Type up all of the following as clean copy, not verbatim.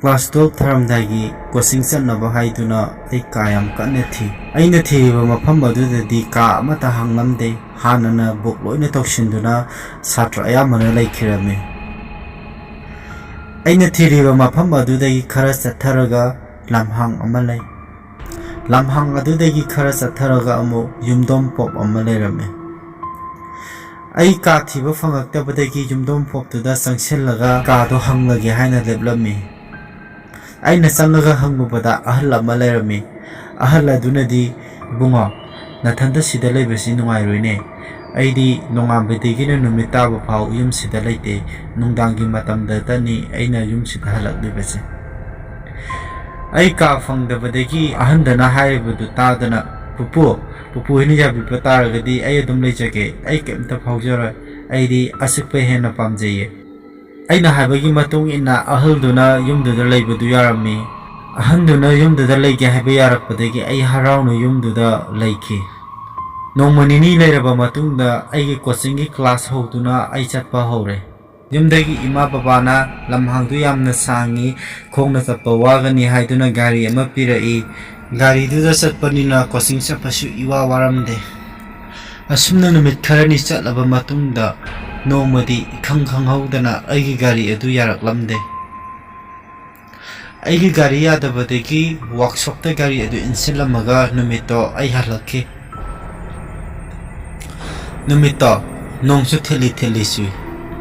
class 12 tharamdagi coaching chanaba haiduna ai kayam kanne thi aina thiba mafam adudadi ka amata hanglamde hanana book loina toksinduna satra ayamana laikhirame aina thiriba mafam adudagi khara chatharaga lamhang ama lai lamhang adudagi khara chatharaga amu yumdom pop ama lairame ai ka thiba phangaktabadagi yumdom pop tuda sangsillaga ka do hanglage haina leblami aina sangaga hangubada ahal ama lairami ahal adunadi bunga nathanda sida laibasi nungairoine aidi nongambedegina numitaba phau yum sida laite nungdangi matamda tani aina yum sida halaklibase ai ka phangdabadagi ahandana haibudu tadana pupu hini jabi pataragadi ai adum leijage ai kemta phaujara aidi asikpe hena pamjaye aina haibagi matung ina ahalduna yumduda leibadu yarami ahanduna yumduda leige haiba yarakpadagi ai harauna yumduda leiki nongmanini leiraba matungda aigi coaching gi class howduna ai chatpa hore yumdagi ima babana lamhangdu yamna sangi khongna chappa wagani haiduna gari ama pirai gari duda chatpanina coaching chapasu iwa waramde asumna numit kharani chatlaba matungda nomadi khang haudana aigi gari adu yaraklamde aigi gari yadabadagi workshop ta gari adu insilamaga numito ai halakki numito nongsu theli sui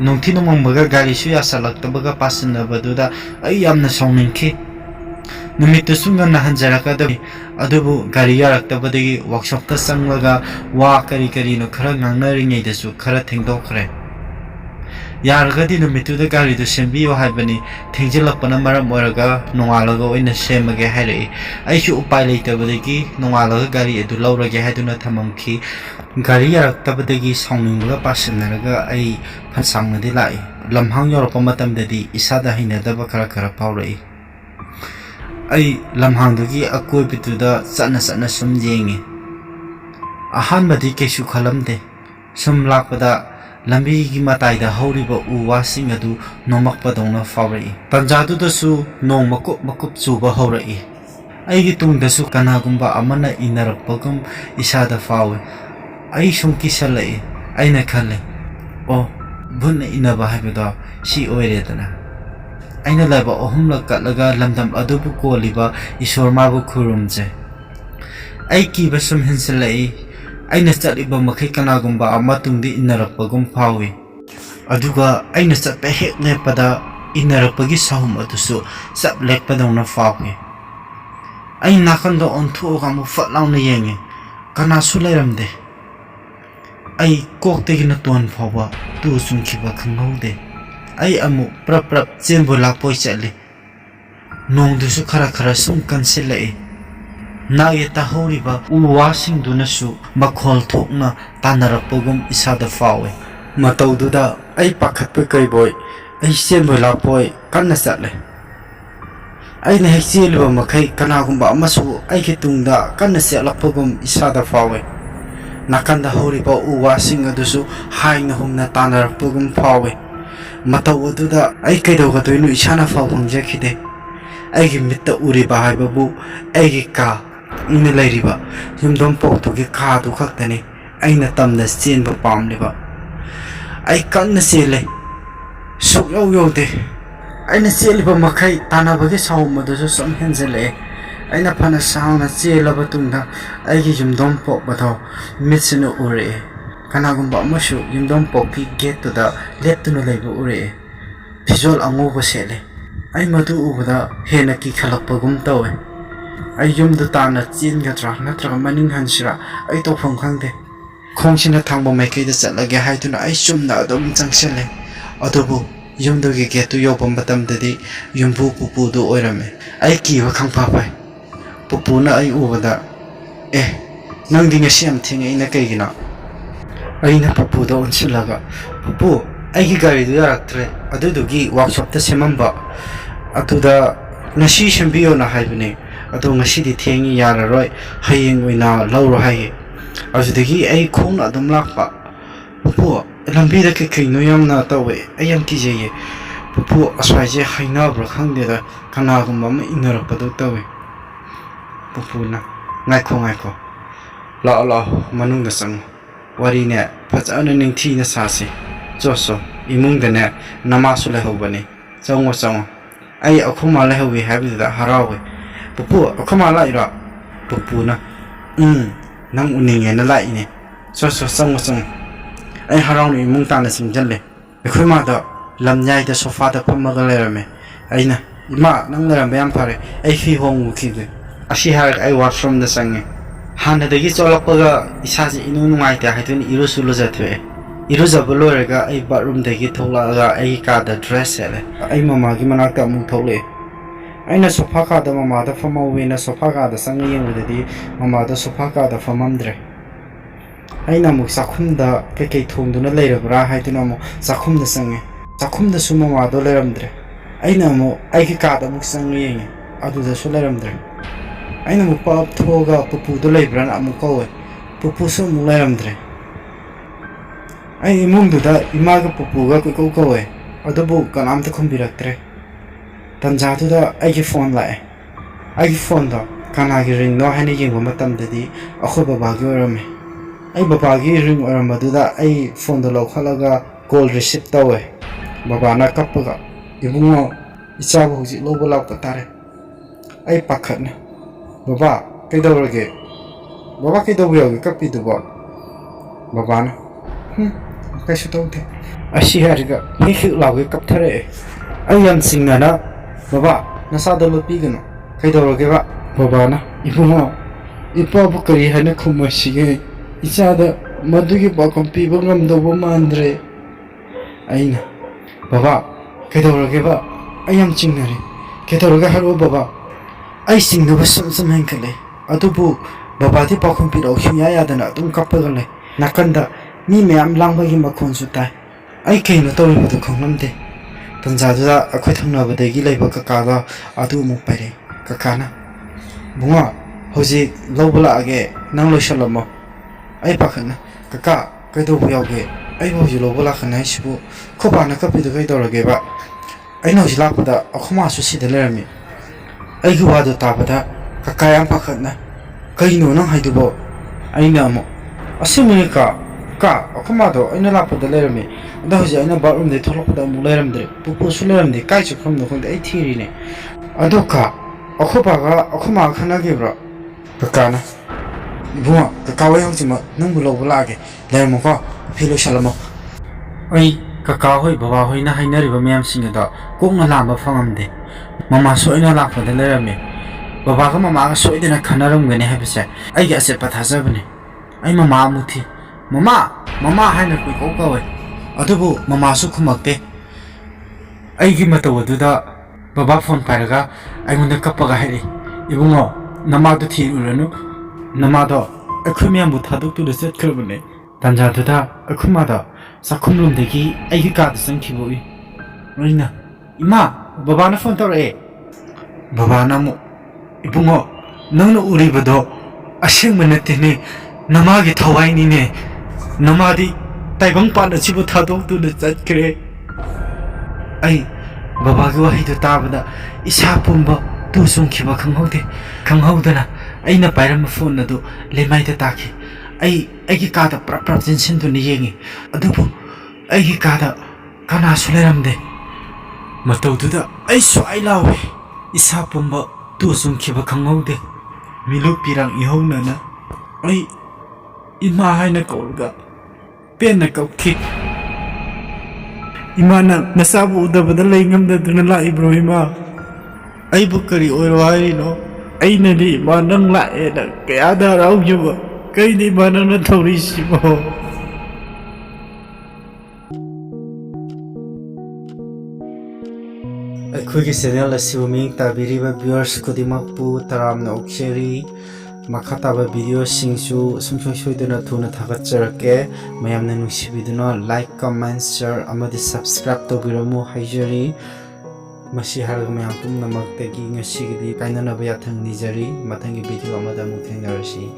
nongthi nomangbaga gari su yasalaktabaga pasinnabaduda ai yamna sawningki numito sungana hanjarakada adubu gari yaraktabadagi workshop ta sanglaga wa kari no khara ngangnaringeidasu khara thengdokhre yaragadi numituda gari do sembiyo haibani thengjilakpana maram oraga nongalaga oina semage hairai aisu upai leitabadagi nongalaga gari edu laurage haiduna thamamki gari yaraktabadagi sawninglaga pasinaraga ai phansangmadi lai lamhang yorpa matamdadi isada hainadaba khara paurai ai lamhangdagi akoibituda chana sum yengi ahanbadi kesu khalamde sum lakpada lambi gi mataida horiba uwasing adu nomakpadongna fawrai tanjadudasu nong makup chuba horai aigi tungdasu kanagumba amana inarakpagum isada fawe ai sumki salai aina khale o bunna inaba haibada si oiredana aina laba ohumla katlaga lamdam adubu koliba isormabu khurumje ai kiba sum hinsalai aina chaliba makai kanagumba amatungdi inarakpagum phawi aduga aina chatpa hek lepada inarakpagi sahum adusu chap lekpadongna phawi ai nakanda onthuga mu fatlauna yenge kana su leiramde ai koktegi na ton phawa tu sumkhiba khanghaude ai amu prap chenbu lapoi chale nongdusu khara sum kansilai naye tahoriba uwasing dunasu makhol thokna tanarakpagum isada fawe mataududa ai pakhatpe kaiboy ai senboy lapoi kanna chatle ai na hekchilba makai kanagumba amasu ai ke tungda kanna selapagum isada fawe nakanda horiba uwasing adusu haina humna tanarakpagum fawe mataududa ai kaidogatoinu isana fawangjakhide ai gi mitta uriba haibabu ai gi ka ina lairiba yumdom poktogi khadu khaktani aina tamna chenba pamliba ai kanna sele sukyaude aina cheliba makai tanabagi sawmadusu samhenjele aina phana sauna chelaba tungda aigi yumdom pok batho mitsinu ure kanagumba amashu yumdom pokki gate tuda leptuna leibu ure visual angoba sele ai madu ubada hena ki khalakpagum tawe ai yumdu tana chin gatra natraga maning hansira ai tofang khangde khongsina thangba maikei da chatlage haiduna ai chumna adum changsele adubu yumdu ge getu yobam batamdadi yumbu pupu do oirame ai kiwa khangpa pai pupuna ai ubada nangdi ngasi am thinge ina kaigina aina pupu do onsilaga pupu ai gi gari du yaraktre adudugi workshop ta semamba atuda ngasi sembiyo na haibne ado ngasidi thengi yararoi hayeng oina lauro hai ajudagi ai khongna adum lakpa pupu lambida ke kaino yamna tawe ayam kijeye pupu aswaije hainabra khangdeda kanagumba ma inarapadu tawe pupu na ngaiko la manung da sang wari ne phajana ningthi na sasi joso imung da ne namasu le hobani changwa ai akhuma le hobi habida harawe pupu akhuma la ira pupu na nang uninge na la ine so changwa ai haraw ni imung ta na simjalle akhuma da lamnyai da sofa da pamaga lerame aina ima nang lerame yam phare ai fi hong ukide asi har ai washroom da sange hana dagi cholakpaga isaji inu nungai ta haitun irusulu jatwe iruzablo rega ai bathroom dagi tholaga ai ka da dress ele ai mama gi manak ta mu thole aina sofa ka da mama da famawe na sofa ka da sange yengudadi mama da sofa ka da famamdre aina mu sakhum da keke thongduna leirabra haituna mu sakhum da sange sakhum da suma ma do leramdre aina mu ai ki ka da mu sange yenge adu da so leramdre aina mu pap thoga pupu do leibran amu kowe pupu so mu leramdre ai imung da ima ga pupu ga ko kowe adabu kanam ta khumbiraktre tanja tu da ai ki phone lae ai ki phone da kana gi ring no hani yengwa matam dadi akho baba gi orame ai baba gi ring orama du da ai phone da lo khalaga call receive tawe baba na kapaga ibungo icha bu ji lo bola patare ai pakhatna baba kaidawrage baba kaidawyoge kapi du baba na kaisu tawde asi hariga hi lawge kapthare ai yam singna na baba nasada lo pigano kaidawrage baba na ibungo ipa bu kari hana khumashige icha da madugi bakom piba ngamdaw mandre aina baba kaidawrage ai yam chingnare kaidawrage haro baba ai singna ba sam henkale adubu baba di pakhum piro himya yadana tum kapagale nakanda mi meyam langbagi makhon su tai ai keino tawribudu khonglamde tanjada akhoi thangnabadagi leiba kaka adu mu pare kakana bunga hoji lobula age nang loisalamo ai pakhana kaka kaidobu yauge ai hoji lobula khana isibu khobana kapidu kaidawrage ba ai noji lakpada akhoma su sida lerami ai gi wadu tabada kaka yam pakhana kaino nang haidubo aina mo asimuni ka akhoma do aina lakpada lerami da hoji aina bathroom de tholokpada mu leramdre pupu su leramde kai chu khomno khonde ai thiri ne adoka akhobaga akhoma khana gebra kakana bunga kakawa yongchima nangbu lobulage lermo ko philo shalamo ai kaka hoi baba hoi na hainariba miyam singa kokna lamba fangamde mama soina lakpada lerame baba ga mama ga soidena khanaramgani habise ai ga se pathajabane ai mama amuthi mama haina koi ko kawe adubu mama su khumakte ai gi matawu da baba phone paraga ai munda kapaga hari ibungo namadu thiruranu namado akhumya mu thaduk tu reset karbane tanja da akhumada sakhumlum degi ai gi ka sangkhiboi roina ima baba na phone tore baba na mu ibungo nangno uribado aseng manate ne namagi thawai ni ne namadi taibang pana chibu thadok tu de chatkre ai baba gi wahi du tabada isa pumba tu sungkhiba khanghaudana aina pairam phone adu lemai da taki ai gi ka da prap jinsin tu ni yengi adubu ai gi ka da kana suleramde matau tu da ai swai lawe isa pumba tu sungkhiba khangaude milu pirang ihona na ai ima haina kolga pena kauthi imana nasabu udabada leingamda duna la ibrahima ai bukari oiro haino aina di manang la eda kaya da rau juba kai di manang na thorisibo ꯑꯩꯈꯣꯏꯒꯤ channel ꯑꯁꯤꯕꯨ ꯃꯤꯠꯌꯦꯡ ꯇꯥꯕꯤꯔꯤꯕ ꯚ꯭ꯌꯨꯋꯔꯁ ꯈꯨꯗꯤꯡꯃꯛꯄꯨ ꯇꯔꯥꯝꯅ ꯑꯣꯛꯆꯔꯤ ꯃꯈꯥ ꯇꯥꯕ ꯚꯤꯗꯤꯑꯣꯁꯤꯡꯁꯨ ꯁꯨꯡꯁꯣꯏ ꯁꯣꯏꯗꯅ ꯊꯨꯅ ꯊꯥꯒꯠꯆꯔꯛꯀꯦ ꯃꯌꯥꯝꯅ ꯅꯨꯡꯁꯤꯕꯤꯗꯨꯅ ꯂꯥꯏꯛ ꯀꯃꯦꯟꯠ ꯁꯤꯌꯔ ꯑꯃꯗꯤ ꯁꯕꯁꯀ꯭ꯔꯥꯏꯕ ꯇꯧꯕꯤꯔꯝꯃꯨ ꯍꯥꯏꯖꯔꯤ ꯃꯁꯤ ꯍꯥꯏꯔꯒ ꯃꯌꯥꯝ ꯄꯨꯝꯅꯃꯛꯇꯒꯤ ꯉꯁꯤꯒꯤꯗꯤ ꯀꯥꯏꯅꯅꯕ ꯌꯥꯊꯪ ꯅꯤꯖꯔꯤ ꯃꯊꯪꯒꯤ ꯚꯤꯗꯤꯑꯣ ꯑꯃꯗ ꯑꯃꯨꯛ ꯊꯦꯡꯅꯔꯁꯤ